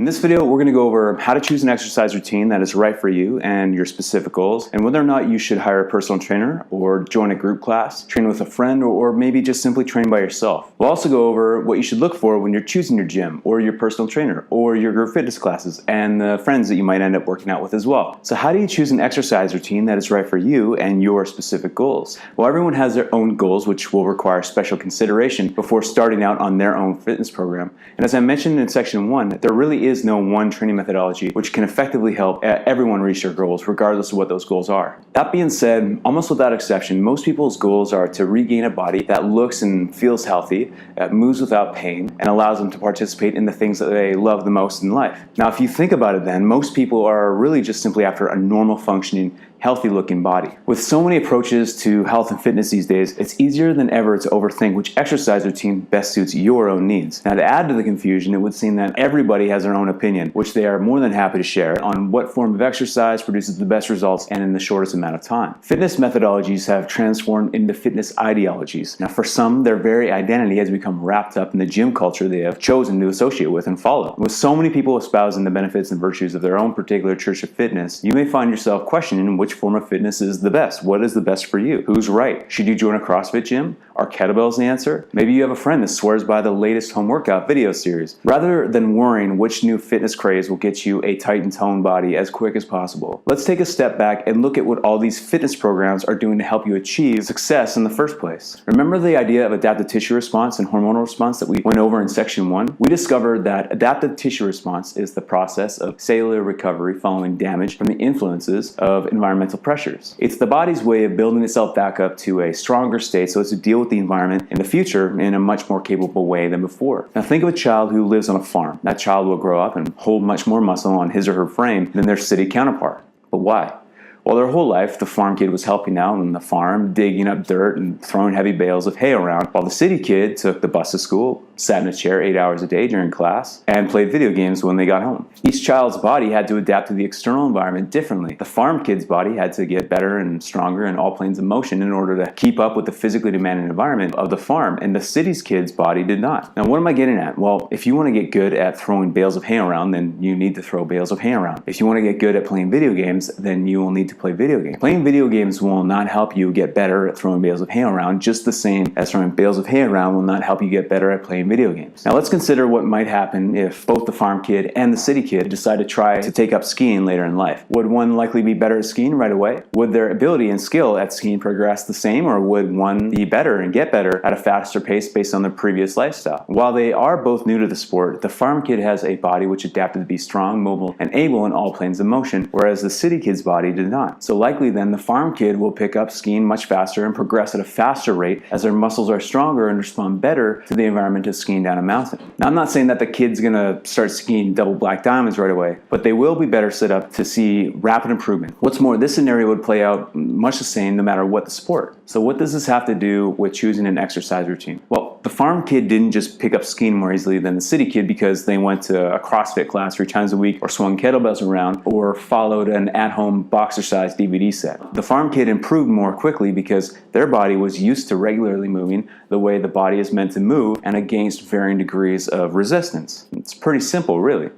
In this video, we're going to go over how to choose an exercise routine that is right for you and your specific goals, and whether or not you should hire a personal trainer or join a group class, train with a friend, or maybe just simply train by yourself. We'll also go over what you should look for when you're choosing your gym or your personal trainer or your group fitness classes and the friends that you might end up working out with as well. So how do you choose an exercise routine that is right for you and your specific goals? Well, everyone has their own goals, which will require special consideration before starting out on their own fitness program. And as I mentioned in section 1, there really is no one training methodology which can effectively help everyone reach their goals, regardless of what those goals are. That being said, almost without exception, most people's goals are to regain a body that looks and feels healthy, that moves without pain, and allows them to participate in the things that they love the most in life. Now, if you think about it then, most people are really just simply after a normal functioning, healthy looking body. With so many approaches to health and fitness these days, it's easier than ever to overthink which exercise routine best suits your own needs. Now, to add to the confusion, it would seem that everybody has their own opinion, which they are more than happy to share on what form of exercise produces the best results and in the shortest amount of time. Fitness methodologies have transformed into fitness ideologies. Now, for some, their very identity has become wrapped up in the gym culture they have chosen to associate with and follow. With so many people espousing the benefits and virtues of their own particular church of fitness, you may find yourself questioning which form of fitness is the best. What is the best for you? Who's right? Should you join a CrossFit gym? Are kettlebells the answer? Maybe you have a friend that swears by the latest home workout video series. Rather than worrying which new fitness craze will get you a tight and toned body as quick as possible, let's take a step back and look at what all these fitness programs are doing to help you achieve success in the first place. Remember the idea of adaptive tissue response and hormonal response that we went over in section 1? We discovered that adaptive tissue response is the process of cellular recovery following damage from the influences of environmental pressures. It's the body's way of building itself back up to a stronger state so as to deal with the environment in the future in a much more capable way than before. Now think of a child who lives on a farm. That child will grow up and hold much more muscle on his or her frame than their city counterpart. But why? Well, their whole life, the farm kid was helping out on the farm, digging up dirt and throwing heavy bales of hay around, while the city kid took the bus to school, sat in a chair 8 hours a day during class, and played video games when they got home. Each child's body had to adapt to the external environment differently. The farm kid's body had to get better and stronger in all planes of motion in order to keep up with the physically demanding environment of the farm, and the city's kid's body did not. Now, what am I getting at? Well, if you want to get good at throwing bales of hay around, then you need to throw bales of hay around. If you want to get good at playing video games, then you will need to play video games. Playing video games will not help you get better at throwing bales of hay around, just the same as throwing bales of hay around will not help you get better at playing video games. Now let's consider what might happen if both the farm kid and the city kid decide to try to take up skiing later in life. Would one likely be better at skiing right away? Would their ability and skill at skiing progress the same, or would one be better and get better at a faster pace based on their previous lifestyle? While they are both new to the sport, the farm kid has a body which adapted to be strong, mobile, and able in all planes of motion, whereas the city kid's body did not. So likely then the farm kid will pick up skiing much faster and progress at a faster rate as their muscles are stronger and respond better to the environment of skiing down a mountain. Now, I'm not saying that the kid's gonna start skiing double black diamonds right away, but they will be better set up to see rapid improvement. What's more, this scenario would play out much the same no matter what the sport. So what does this have to do with choosing an exercise routine? Well, the farm kid didn't just pick up skiing more easily than the city kid because they went to a CrossFit class 3 times a week, or swung kettlebells around, or followed an at-home boxercise DVD set. The farm kid improved more quickly because their body was used to regularly moving the way the body is meant to move and against varying degrees of resistance. It's pretty simple, really.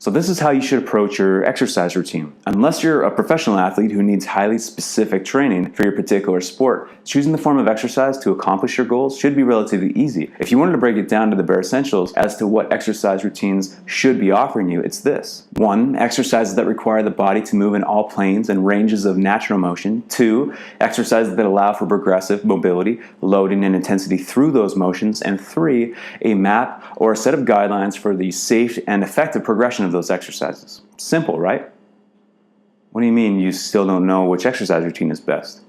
So this is how you should approach your exercise routine. Unless you're a professional athlete who needs highly specific training for your particular sport, choosing the form of exercise to accomplish your goals should be relatively easy. If you wanted to break it down to the bare essentials as to what exercise routines should be offering you, it's this. 1. Exercises that require the body to move in all planes and ranges of natural motion. 2. Exercises that allow for progressive mobility, loading, and intensity through those motions. And 3. A map or a set of guidelines for the safe and effective progression of those exercises. Simple, right? What do you mean you still don't know which exercise routine is best?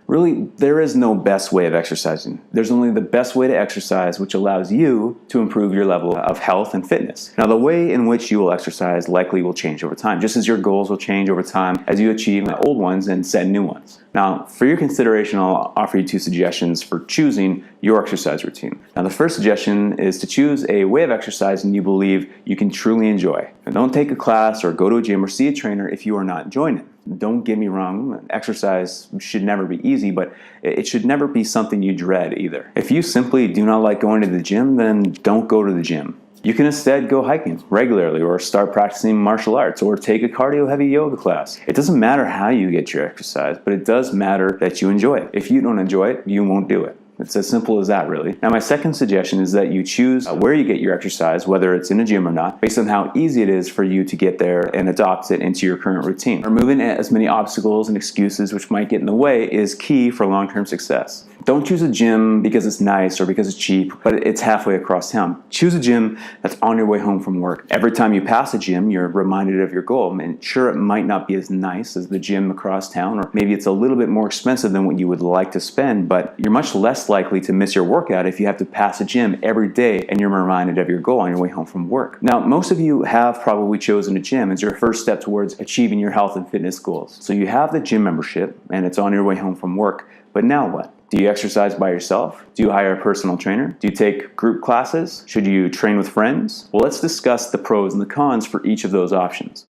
Really, there is no best way of exercising. There's only the best way to exercise, which allows you to improve your level of health and fitness. Now, the way in which you will exercise likely will change over time, just as your goals will change over time as you achieve the old ones and set new ones. Now, for your consideration, I'll offer you 2 suggestions for choosing your exercise routine. Now, the first suggestion is to choose a way of exercising you believe you can truly enjoy. And don't take a class or go to a gym or see a trainer if you are not enjoying it. Don't get me wrong, exercise should never be easy, but it should never be something you dread either. If you simply do not like going to the gym, then don't go to the gym. You can instead go hiking regularly or start practicing martial arts or take a cardio-heavy yoga class. It doesn't matter how you get your exercise, but it does matter that you enjoy it. If you don't enjoy it, you won't do it. It's as simple as that, really. Now, my second suggestion is that you choose where you get your exercise, whether it's in a gym or not, based on how easy it is for you to get there and adopt it into your current routine. Removing as many obstacles and excuses which might get in the way is key for long-term success. Don't choose a gym because it's nice or because it's cheap, but it's halfway across town. Choose a gym that's on your way home from work. Every time you pass a gym, you're reminded of your goal. And sure, it might not be as nice as the gym across town, or maybe it's a little bit more expensive than what you would like to spend, but you're much less likely to miss your workout if you have to pass a gym every day and you're reminded of your goal on your way home from work. Now, most of you have probably chosen a gym as your first step towards achieving your health and fitness goals. So you have the gym membership and it's on your way home from work, but now what? Do you exercise by yourself? Do you hire a personal trainer? Do you take group classes? Should you train with friends? Well, let's discuss the pros and the cons for each of those options.